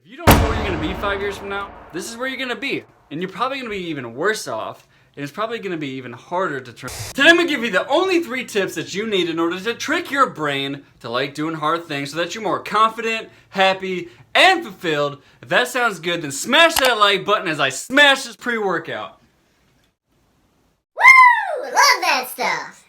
If you don't know where you're going to be 5 years from now, this is where you're going to be. And you're probably going to be even worse off, and it's probably going to be even harder to turn. Today I'm going to give you the only 3 tips that you need in order to trick your brain to like doing hard things so that you're more confident, happy, and fulfilled. If that sounds good, then smash that like button as I smash this pre-workout. Woo! Love that stuff!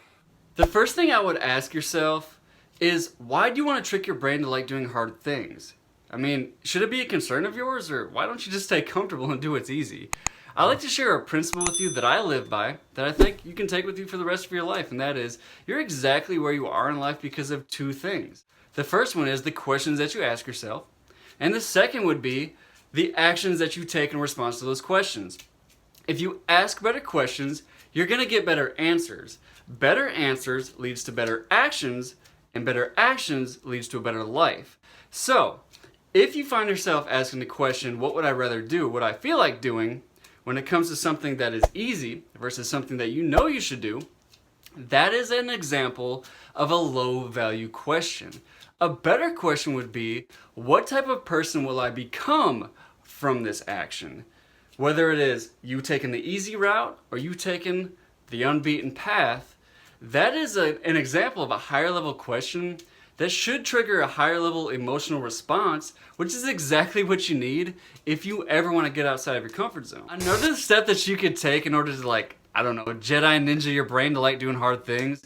The first thing I would ask yourself is, why do you want to trick your brain to like doing hard things? I mean, should it be a concern of yours, or why don't you just stay comfortable and do what's easy? I like to share a principle with you that I live by, that I think you can take with you for the rest of your life, and that is, you're exactly where you are in life because of 2 things. The first one is the questions that you ask yourself, and the second would be the actions that you take in response to those questions. If you ask better questions, you're going to get better answers. Better answers leads to better actions, and better actions leads to a better life. So, if you find yourself asking the question, what would I rather do, what I feel like doing, when it comes to something that is easy versus something that you know you should do, that is an example of a low value question. A better question would be, what type of person will I become from this action? Whether it is you taking the easy route or you taking the unbeaten path, that is an example of a higher level question that should trigger a higher level emotional response, which is exactly what you need if you ever want to get outside of your comfort zone. Another step that you could take in order to Jedi ninja your brain to like doing hard things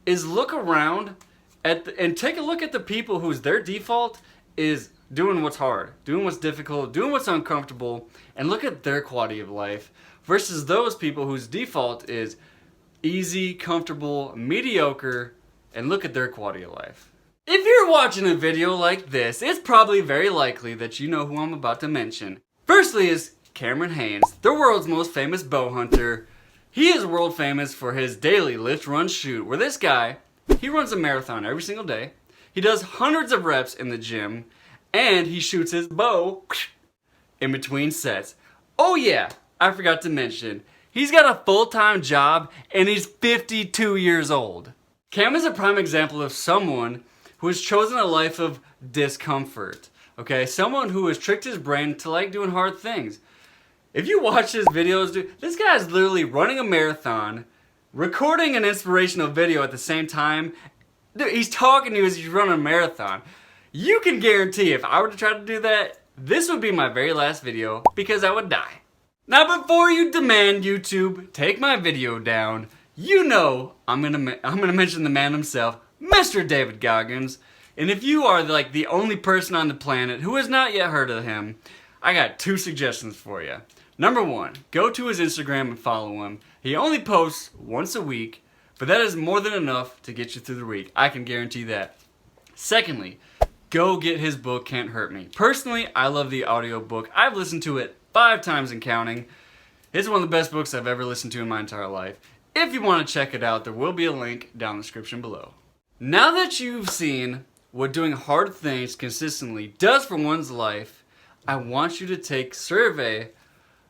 is look around and take a look at the people whose their default is doing what's hard, doing what's difficult, doing what's uncomfortable, and look at their quality of life versus those people whose default is easy, comfortable, mediocre, and look at their quality of life. If you're watching a video like this, it's probably very likely that you know who I'm about to mention. Firstly is Cameron Hanes, the world's most famous bow hunter. He is world famous for his daily lift, run, shoot, where this guy, he runs a marathon every single day. He does hundreds of reps in the gym, and he shoots his bow in between sets. Oh yeah, I forgot to mention, he's got a full-time job, and he's 52 years old. Cam is a prime example of someone who has chosen a life of discomfort, okay? Someone who has tricked his brain to like doing hard things. If you watch his videos, dude, this guy is literally running a marathon, recording an inspirational video at the same time. Dude, he's talking to you as he's running a marathon. You can guarantee if I were to try to do that, this would be my very last video because I would die. Now before you demand YouTube take my video down, you know I'm gonna mention the man himself, Mr. David Goggins. And if you are like the only person on the planet who has not yet heard of him, I got 2 suggestions for you. Number 1, go to his Instagram and follow him. He only posts once a week, but that is more than enough to get you through the week. I can guarantee that. Secondly, go get his book, Can't Hurt Me. Personally, I love the audiobook. I've listened to it 5 times and counting. It's one of the best books I've ever listened to in my entire life. If you want to check it out, there will be a link down in the description below. Now that you've seen what doing hard things consistently does for one's life, I want you to take a survey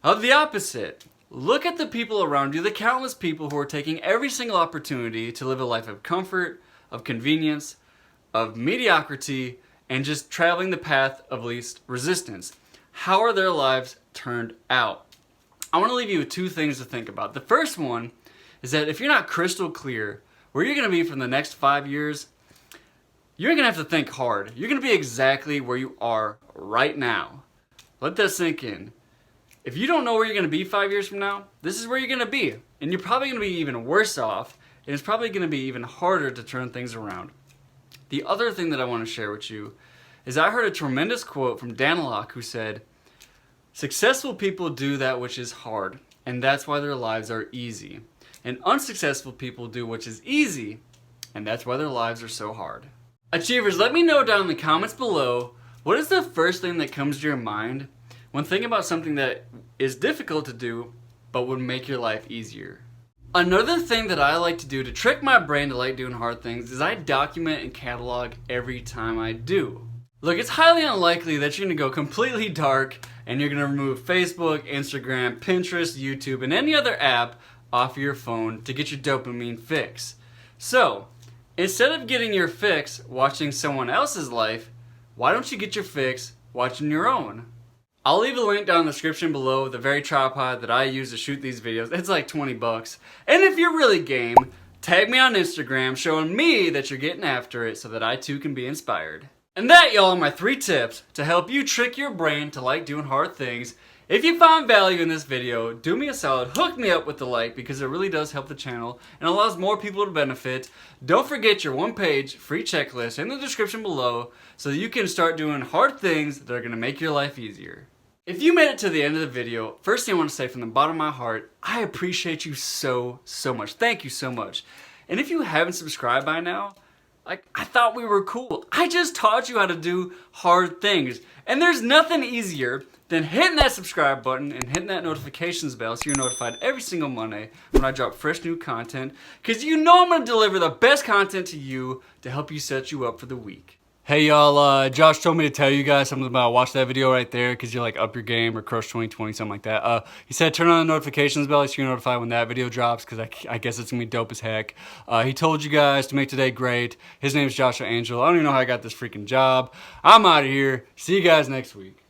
of the opposite. Look at the people around you, the countless people who are taking every single opportunity to live a life of comfort, of convenience, of mediocrity, and just traveling the path of least resistance. How are their lives turned out? I want to leave you with 2 things to think about. The first one is that if you're not crystal clear where you're going to be for the next 5 years, you're going to have to think hard. You're going to be exactly where you are right now. Let that sink in. If you don't know where you're going to be 5 years from now, this is where you're going to be. And you're probably going to be even worse off, and it's probably going to be even harder to turn things around. The other thing that I want to share with you is I heard a tremendous quote from Dan Lok who said, "Successful people do that which is hard, and that's why their lives are easy. And unsuccessful people do what is easy, and that's why their lives are so hard." Achievers, let me know down in the comments below, what is the first thing that comes to your mind when thinking about something that is difficult to do, but would make your life easier? Another thing that I like to do to trick my brain to like doing hard things is I document and catalog every time I do. Look, it's highly unlikely that you're going to go completely dark and you're going to remove Facebook, Instagram, Pinterest, YouTube, and any other app off your phone to get your dopamine fix. So, instead of getting your fix watching someone else's life, why don't you get your fix watching your own. I'll leave a link down in the description below, the very tripod that I use to shoot these videos. It's like 20 bucks. And if you're really game, tag me on Instagram showing me that you're getting after it so that I too can be inspired. And that, y'all, are my 3 tips to help you trick your brain to like doing hard things. If you found value in this video, do me a solid, hook me up with the like because it really does help the channel and allows more people to benefit. Don't forget your 1-page free checklist in the description below so that you can start doing hard things that are going to make your life easier. If you made it to the end of the video, first thing I want to say from the bottom of my heart, I appreciate you so much. Thank you so much. And if you haven't subscribed by now, I thought we were cool. I just taught you how to do hard things. And there's nothing easier than hitting that subscribe button and hitting that notifications bell so you're notified every single Monday when I drop fresh new content. Because you know I'm going to deliver the best content to you to help you set you up for the week. Hey y'all, Josh told me to tell you guys something about watch that video right there because you're like up your game or Crush 2020, something like that. He said turn on the notifications bell so you're notified when that video drops because I guess it's going to be dope as heck. He told you guys to make today great. His name is Joshua Angel. I don't even know how I got this freaking job. I'm out of here. See you guys next week.